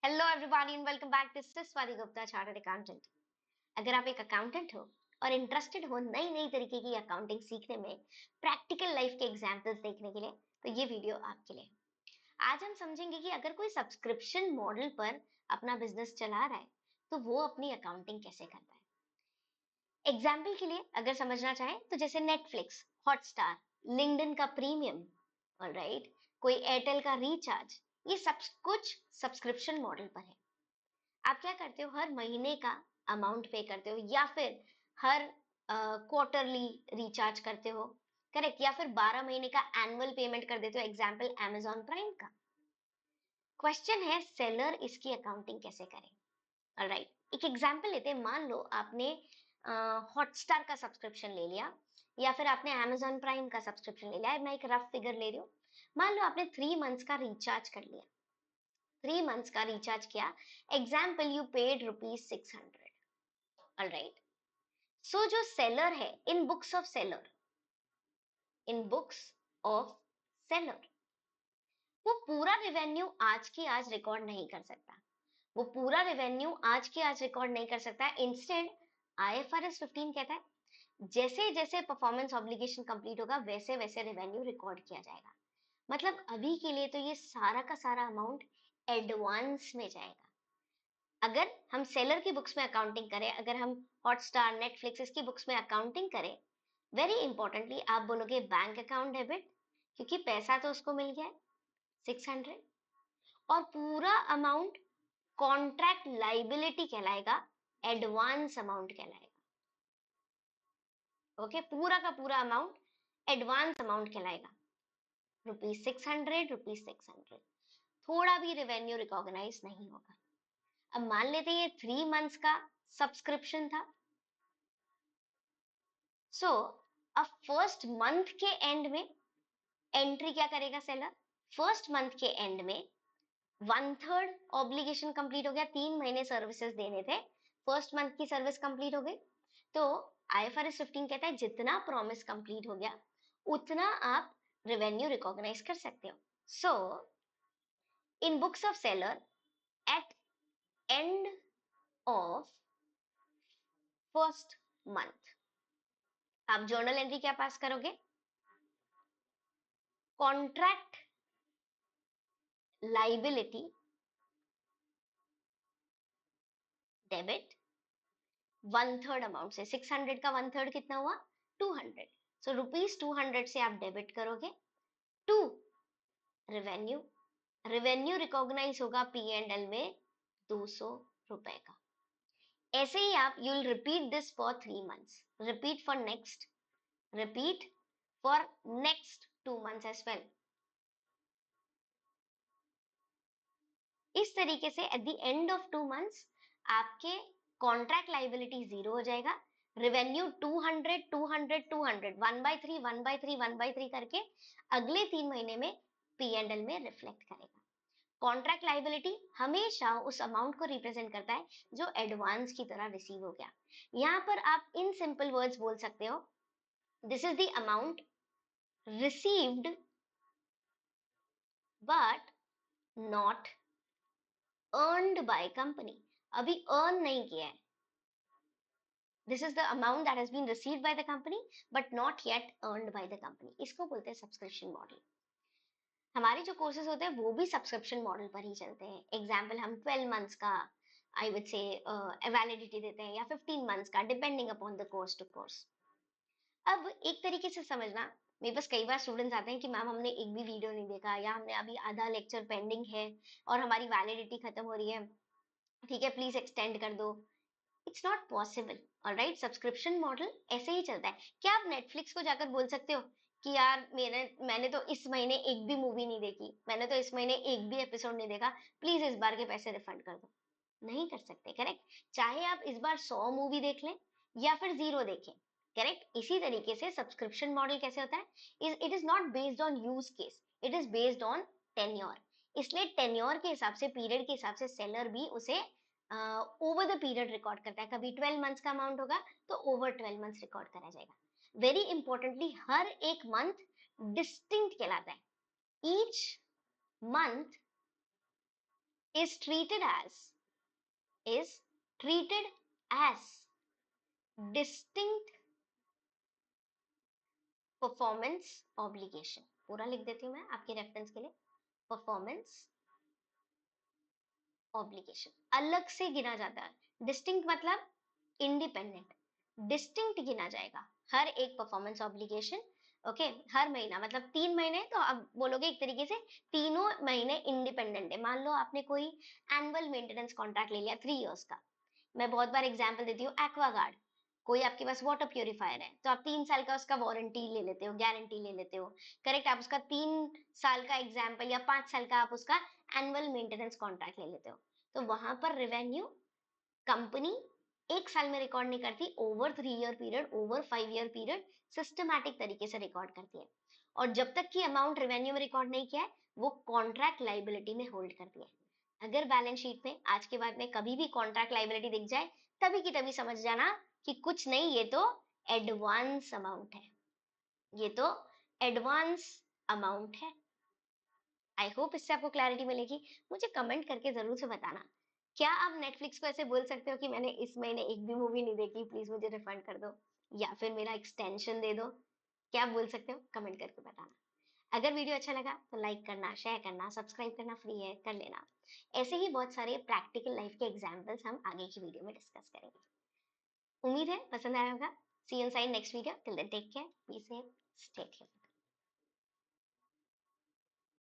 Hello everybody and welcome back to Swati Gupta chartered accountant. अगर आप एक अकाउंटेंट हो और इंटरेस्टेड हो नई नई तरीके की अकाउंटिंग सीखने में, प्रैक्टिकल लाइफ के एग्जांपल्स देखने के लिए, तो ये वीडियो आपके लिए। आज हम समझेंगे कि अगर कोई सब्सक्रिप्शन मॉडल पर अपना बिजनेस चला रहा है तो वो अपनी अकाउंटिंग कैसे करता है। एग्जाम्पल के लिए अगर समझना चाहें तो जैसे नेटफ्लिक्स, हॉटस्टार, लिंक्डइन का प्रीमियम, ऑलराइट, कोई एयरटेल का रिचार्ज, ये सब कुछ सब्सक्रिप्शन मॉडल पर है। आप क्या करते हो, हर महीने का अमाउंट पे करते हो या फिर हर क्वार्टरली रिचार्ज करते हो, करेक्ट, या फिर 12 महीने का एनुअल पेमेंट कर देते हो, एग्जाम्पल अमेजॉन प्राइम का। क्वेश्चन है सेलर इसकी अकाउंटिंग कैसे करे। ऑलराइट, एक एग्जाम्पल लेते हैं। मान लो आपने हॉटस्टार का सब्सक्रिप्शन ले लिया या फिर आपने अमेजॉन प्राइम का सब्सक्रिप्शन ले लिया। मैं एक रफ फिगर ले रही हूँ। मान लो आपने 3 मंथ्स का रिचार्ज कर लिया, 3 मंथ्स का रिचार्ज किया, example you paid ₹600। Alright, so जो सेलर है, in books of seller, in books of seller, वो पूरा रेवेन्यू आज की आज रिकॉर्ड नहीं कर सकता। वो पूरा रेवेन्यू आज की आज रिकॉर्ड नहीं कर सकता। इंस्टेड IFRS 15 कहता है जैसे जैसे परफॉर्मेंस ऑब्लिगेशन कंप्लीट होगा वैसे वैसे रेवेन्यू रिकॉर्ड किया जाएगा। मतलब अभी के लिए तो ये सारा का सारा अमाउंट एडवांस में जाएगा। अगर हम सेलर की बुक्स में अकाउंटिंग करें, अगर हम हॉटस्टार, नेटफ्लिक्स इसकी बुक्स में अकाउंटिंग करें, वेरी इंपॉर्टेंटली आप बोलोगे बैंक अकाउंट डेबिट, क्योंकि पैसा तो उसको मिल गया है 600, और पूरा अमाउंट कॉन्ट्रैक्ट लाइबिलिटी कहलाएगा, एडवांस अमाउंट कहलाएगा। ओके, पूरा का पूरा अमाउंट एडवांस अमाउंट कहलाएगा, ₹600, ₹600। थोड़ा भी रेवेन्यू रिकॉग्नाइज नहीं होगा। अब मान लेते हैं ये 3 मंथ्स का सब्सक्रिप्शन था। सो अब फर्स्ट मंथ के एंड में एंट्री क्या करेगा सेलर, फर्स्ट मंथ के एंड में 1/3 ऑब्लिगेशन कंप्लीट हो गया, 3 महीने सर्विसेज देने थे, फर्स्ट मंथ की सर्विस कंप्लीट हो गई। तो IFRS 15 कहता है जितना प्रॉमिस कंप्लीट हो गया उतना आप रेवेन्यू रिकॉग्नाइज कर सकते हो। So in books of seller at end of first month आप जर्नल एंट्री क्या पास करोगे, कॉन्ट्रैक्ट लाइबिलिटी डेबिट 1/3 अमाउंट से। 600 का 1/3 कितना हुआ, 200। सो ₹200 से आप डेबिट करोगे टू रेवेन्यू। रेवेन्यू रिकॉग्नाइज होगा P&L में ₹200 का। ऐसे ही आप you will repeat this for 3 months, repeat for next, repeat for next 2 months as well. इस तरीके से at the end of 2 months आपके कॉन्ट्रैक्ट लाइबिलिटी 0 हो जाएगा, रेवेन्यू 200 200 200 1/3 1/3 1/3 करके अगले 3 महीने में P&L में रिफ्लेक्ट करेगा। कॉन्ट्रैक्ट लाइबिलिटी हमेशा उस अमाउंट को रिप्रेजेंट करता है जो एडवांस की तरह रिसीव हो गया। यहाँ पर आप इन सिंपल वर्ड्स बोल सकते हो, this is the amount received but not earned by company. अभी अर्न नहीं किया है, this is the amount that has been received by the company but not yet earned by the company. इसको बोलते हैं सब्सक्रिप्शन मॉडल। हमारे जो courses होते हैं वो भी सब्सक्रिप्शन मॉडल पर ही चलते हैं। एग्जाम्पल हम 12 मंथ्स का आई वुड से वैलिडिटी देते हैं या 15 मंथ्स का, depending upon the course to course. अब एक तरीके से समझना, मेरे पास कई बार स्टूडेंट्स आते हैं कि मैम हमने एक भी वीडियो नहीं देखा या हमने अभी आधा लेक्चर पेंडिंग है और हमारी वैलिडिटी खत्म हो रही है, ठीक है प्लीज एक्सटेंड कर दो। It's not possible. Alright, subscription model ऐसे ही चलता है। क्या आप नेटफ्लिक्स को जाकर बोल सकते हो कि यार मैंने तो इस महीने एक भी मूवी नहीं देखी, मैंने तो इस महीने एक भी एपिसोड नहीं देखा, प्लीज इस बार के पैसे रिफंड कर दो। नहीं कर सकते, करेक्ट। चाहे आप इस बार 100 मूवी देख लें या फिर 0 देखें, करेक्ट। इसी तरीके से सब्सक्रिप्शन मॉडल कैसे होता है, it is not based on use case, it is based on tenure. इसलिए टेन्योर के हिसाब से, पीरियड के हिसाब से सेलर भी उसे ओवर द पीरियड रिकॉर्ड करता है। कभी 12 मंथ्स का अमाउंट होगा तो ओवर 12 मंथ्स रिकॉर्ड करा जाएगा। वेरी इंपॉर्टेंटली हर एक मंथ डिस्टिंक्ट कहलाता है। Each month is treated as is treated as distinct performance obligation. पूरा लिख देती हूँ मैं आपके रेफरेंस के लिए, परफॉर्मेंस ऑब्लिगेशन अलग से गिना जाता है। डिस्टिंक्ट मतलब इंडिपेंडेंट, डिस्टिंक्ट गिना जाएगा हर एक परफॉर्मेंस ऑब्लिगेशन। ओके, हर महीना मतलब 3 महीने, तो अब बोलोगे एक तरीके से तीनों महीने इंडिपेंडेंट है। मान लो आपने कोई एनुअल मेंटेनेंस कॉन्ट्रैक्ट ले लिया 3 इयर्स का। मैं बहुत बार एग्जांपल देती हूँ, एक्वागार्ड, कोई आपके पास वाटर प्योरीफायर है तो आप 3 साल का उसका वारंटी ले लेते हो, गारंटी ले लेते हो, करेक्ट। आप उसका 3 साल का एग्जाम्पल या 5 साल का आप उसका एनुअल मेंटेनेंस कॉन्ट्रैक्ट ले लेते हो। तो वहां पर रेवेन्यू कंपनी 1 साल में रिकॉर्ड नहीं करती, over 3 year period, over 5 year period systematic तरीके से रिकॉर्ड करती है। और जब तक की अमाउंट रेवेन्यू में रिकॉर्ड नहीं किया है वो कॉन्ट्रैक्ट लाइबिलिटी में होल्ड करती है। अगर बैलेंस शीट में आज के बाद में कभी भी कॉन्ट्रैक्ट लाइबिलिटी दिख जाए, तभी की तभी समझ जाना कि कुछ नहीं, ये तो एडवांस अमाउंट है, ये तो एडवांस अमाउंट है। आई होप इससे आपको क्लैरिटी मिलेगी। मुझे कमेंट करके जरूर से बताना, क्या आप नेटफ्लिक्स को ऐसे बोल सकते हो कि मैंने इस महीने एक भी मूवी नहीं देखी, प्लीज मुझे रिफंड कर दो या फिर मेरा एक्सटेंशन दे दो? क्या आप बोल सकते हो? कमेंट करके बताना। अगर वीडियो अच्छा लगा तो लाइक करना, शेयर करना, सब्सक्राइब करना फ्री है, कर लेना। ऐसे ही बहुत सारे प्रैक्टिकल लाइफ के एग्जाम्पल्स हम आगे की वीडियो में डिस्कस करेंगे। उम्मीद है पसंद आया होगा। See you in next video. Till then take care, be safe, stay safe.